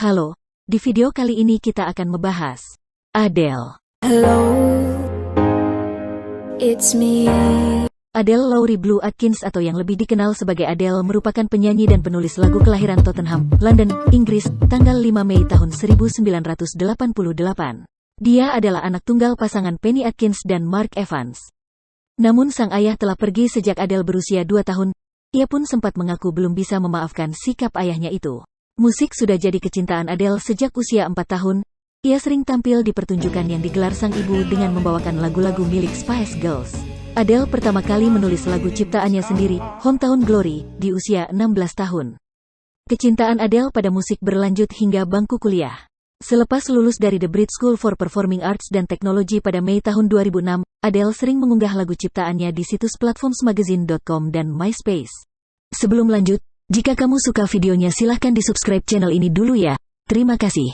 Halo, di video kali ini kita akan membahas Adele. Hello, it's me. Adele Laurie Blue Atkins atau yang lebih dikenal sebagai Adele merupakan penyanyi dan penulis lagu kelahiran Tottenham, London, Inggris, tanggal 5 Mei tahun 1988. Dia adalah anak tunggal pasangan Penny Atkins dan Mark Evans. Namun sang ayah telah pergi sejak Adele berusia 2 tahun. Ia pun sempat mengaku belum bisa memaafkan sikap ayahnya itu. Musik sudah jadi kecintaan Adele sejak usia 4 tahun. Ia sering tampil di pertunjukan yang digelar sang ibu dengan membawakan lagu-lagu milik Spice Girls. Adele pertama kali menulis lagu ciptaannya sendiri, Hometown Glory, di usia 16 tahun. Kecintaan Adele pada musik berlanjut hingga bangku kuliah. Selepas lulus dari The Brit School for Performing Arts dan Technology pada Mei tahun 2006, Adele sering mengunggah lagu ciptaannya di situs platformsmagazine.com dan MySpace. Sebelum lanjut, jika kamu suka videonya silahkan di-subscribe channel ini dulu ya. Terima kasih.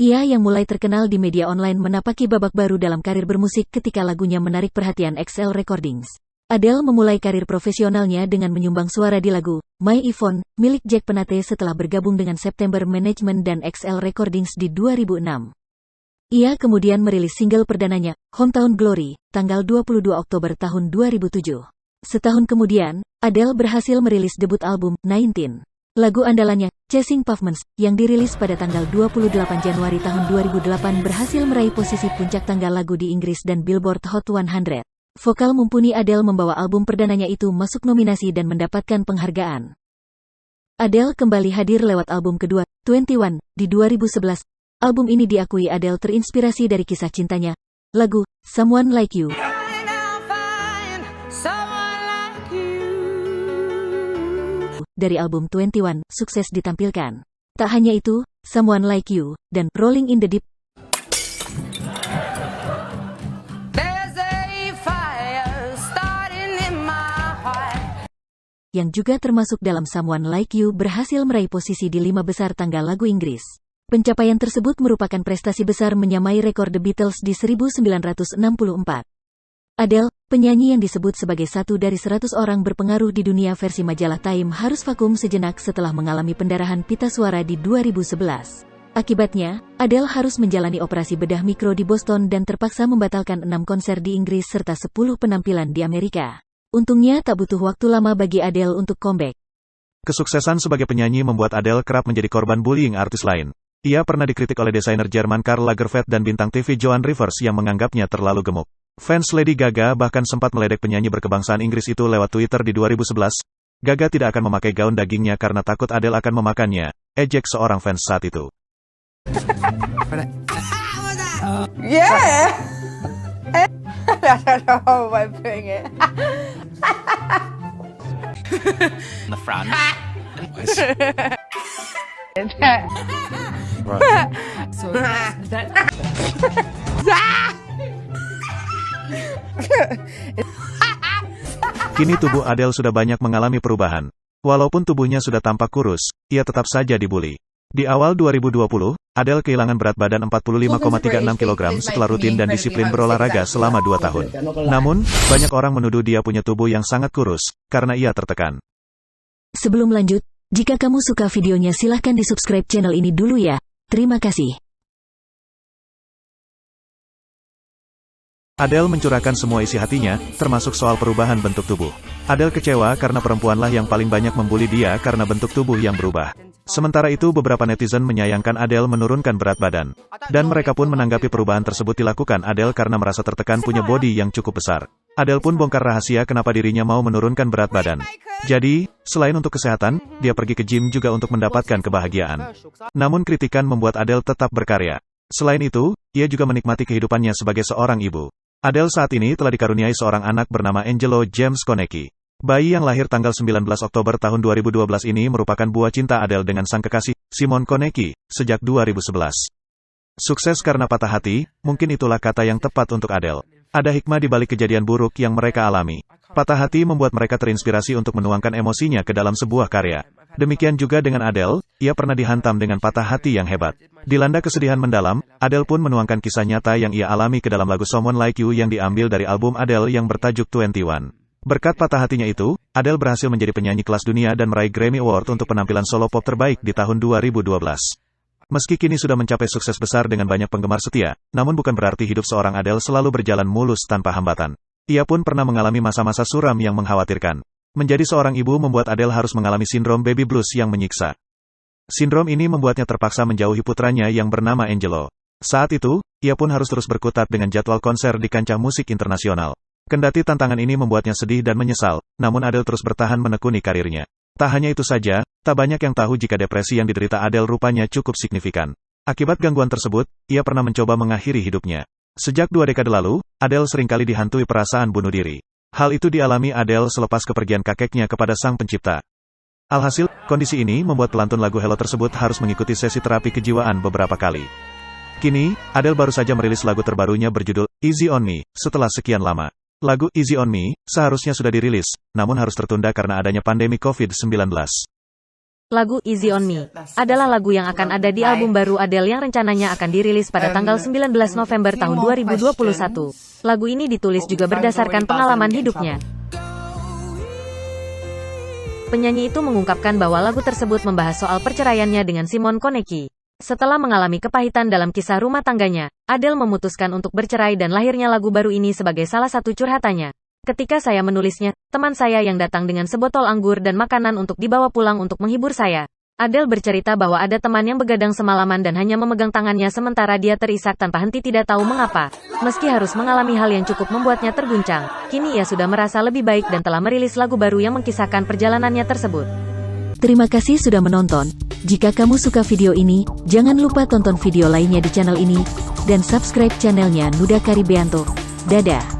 Ia yang mulai terkenal di media online menapaki babak baru dalam karir bermusik ketika lagunya menarik perhatian XL Recordings. Adele memulai karir profesionalnya dengan menyumbang suara di lagu My Iphone milik Jack Penate setelah bergabung dengan September Management dan XL Recordings di 2006. Ia kemudian merilis single perdananya, Hometown Glory, tanggal 22 Oktober tahun 2007. Setahun kemudian, Adele berhasil merilis debut album, 19. Lagu andalannya, Chasing Pavements, yang dirilis pada tanggal 28 Januari tahun 2008 berhasil meraih posisi puncak tanggal lagu di Inggris dan Billboard Hot 100. Vokal mumpuni Adele membawa album perdananya itu masuk nominasi dan mendapatkan penghargaan. Adele kembali hadir lewat album kedua, 21, di 2011. Album ini diakui Adele terinspirasi dari kisah cintanya, lagu Someone Like You. Dari album 21, sukses ditampilkan. Tak hanya itu, Someone Like You, dan Rolling in the Deep yang juga termasuk dalam Someone Like You berhasil meraih posisi di 5 besar tanggal lagu Inggris. Pencapaian tersebut merupakan prestasi besar menyamai rekor The Beatles di 1964. Adele, penyanyi yang disebut sebagai satu dari 100 orang berpengaruh di dunia versi majalah Time harus vakum sejenak setelah mengalami pendarahan pita suara di 2011. Akibatnya, Adele harus menjalani operasi bedah mikro di Boston dan terpaksa membatalkan 6 konser di Inggris serta 10 penampilan di Amerika. Untungnya tak butuh waktu lama bagi Adele untuk comeback. Kesuksesan sebagai penyanyi membuat Adele kerap menjadi korban bullying artis lain. Ia pernah dikritik oleh desainer Jerman Karl Lagerfeld dan bintang TV Joan Rivers yang menganggapnya terlalu gemuk. Fans Lady Gaga bahkan sempat meledek penyanyi berkebangsaan Inggris itu lewat Twitter di 2011. Gaga tidak akan memakai gaun dagingnya karena takut Adele akan memakannya, ejek seorang fans saat itu. Yeah! I don't know how I'm doing it. The front. So that. Kini tubuh Adele sudah banyak mengalami perubahan. Walaupun tubuhnya sudah tampak kurus, ia tetap saja dibully. Di awal 2020, Adele kehilangan berat badan 45,36 kg setelah rutin dan disiplin berolahraga selama 2 tahun. Namun, banyak orang menuduh dia punya tubuh yang sangat kurus, karena ia tertekan. Sebelum lanjut, jika kamu suka videonya silahkan di-subscribe channel ini dulu ya. Terima kasih. Adele mencurahkan semua isi hatinya, termasuk soal perubahan bentuk tubuh. Adele kecewa karena perempuanlah yang paling banyak membuli dia karena bentuk tubuh yang berubah. Sementara itu beberapa netizen menyayangkan Adele menurunkan berat badan. Dan mereka pun menanggapi perubahan tersebut dilakukan Adele karena merasa tertekan punya body yang cukup besar. Adele pun bongkar rahasia kenapa dirinya mau menurunkan berat badan. Jadi, selain untuk kesehatan, dia pergi ke gym juga untuk mendapatkan kebahagiaan. Namun kritikan membuat Adele tetap berkarya. Selain itu, ia juga menikmati kehidupannya sebagai seorang ibu. Adele saat ini telah dikaruniai seorang anak bernama Angelo James Konecki. Bayi yang lahir tanggal 19 Oktober tahun 2012 ini merupakan buah cinta Adele dengan sang kekasih, Simon Konecki, sejak 2011. Sukses karena patah hati, mungkin itulah kata yang tepat untuk Adele. Ada hikmah di balik kejadian buruk yang mereka alami. Patah hati membuat mereka terinspirasi untuk menuangkan emosinya ke dalam sebuah karya. Demikian juga dengan Adele, ia pernah dihantam dengan patah hati yang hebat. Dilanda kesedihan mendalam, Adele pun menuangkan kisah nyata yang ia alami ke dalam lagu Someone Like You yang diambil dari album Adele yang bertajuk 21. Berkat patah hatinya itu, Adele berhasil menjadi penyanyi kelas dunia dan meraih Grammy Award untuk penampilan solo pop terbaik di tahun 2012. Meski kini sudah mencapai sukses besar dengan banyak penggemar setia, namun bukan berarti hidup seorang Adele selalu berjalan mulus tanpa hambatan. Ia pun pernah mengalami masa-masa suram yang mengkhawatirkan. Menjadi seorang ibu membuat Adele harus mengalami sindrom baby blues yang menyiksa. Sindrom ini membuatnya terpaksa menjauhi putranya yang bernama Angelo. Saat itu, ia pun harus terus berkutat dengan jadwal konser di kancah musik internasional. Kendati tantangan ini membuatnya sedih dan menyesal, namun Adele terus bertahan menekuni karirnya. Tak hanya itu saja, tak banyak yang tahu jika depresi yang diderita Adele rupanya cukup signifikan. Akibat gangguan tersebut, ia pernah mencoba mengakhiri hidupnya. Sejak 2 dekade lalu, Adele seringkali dihantui perasaan bunuh diri. Hal itu dialami Adele selepas kepergian kakeknya kepada sang pencipta. Alhasil, kondisi ini membuat pelantun lagu Hello tersebut harus mengikuti sesi terapi kejiwaan beberapa kali. Kini, Adele baru saja merilis lagu terbarunya berjudul Easy on Me setelah sekian lama. Lagu Easy on Me seharusnya sudah dirilis, namun harus tertunda karena adanya pandemi COVID-19. Lagu Easy on Me adalah lagu yang akan ada di album baru Adele yang rencananya akan dirilis pada tanggal 19 November tahun 2021. Lagu ini ditulis juga berdasarkan pengalaman hidupnya. Penyanyi itu mengungkapkan bahwa lagu tersebut membahas soal perceraiannya dengan Simon Konecki. Setelah mengalami kepahitan dalam kisah rumah tangganya, Adele memutuskan untuk bercerai dan lahirnya lagu baru ini sebagai salah satu curhatannya. Ketika saya menulisnya, teman saya yang datang dengan sebotol anggur dan makanan untuk dibawa pulang untuk menghibur saya. Adele bercerita bahwa ada teman yang begadang semalaman dan hanya memegang tangannya sementara dia terisak tanpa henti tidak tahu mengapa. Meski harus mengalami hal yang cukup membuatnya terguncang, kini ia sudah merasa lebih baik dan telah merilis lagu baru yang mengisahkan perjalanannya tersebut. Terima kasih sudah menonton. Jika kamu suka video ini, jangan lupa tonton video lainnya di channel ini, dan subscribe channelnya Nuda Karibeanto. Dadah!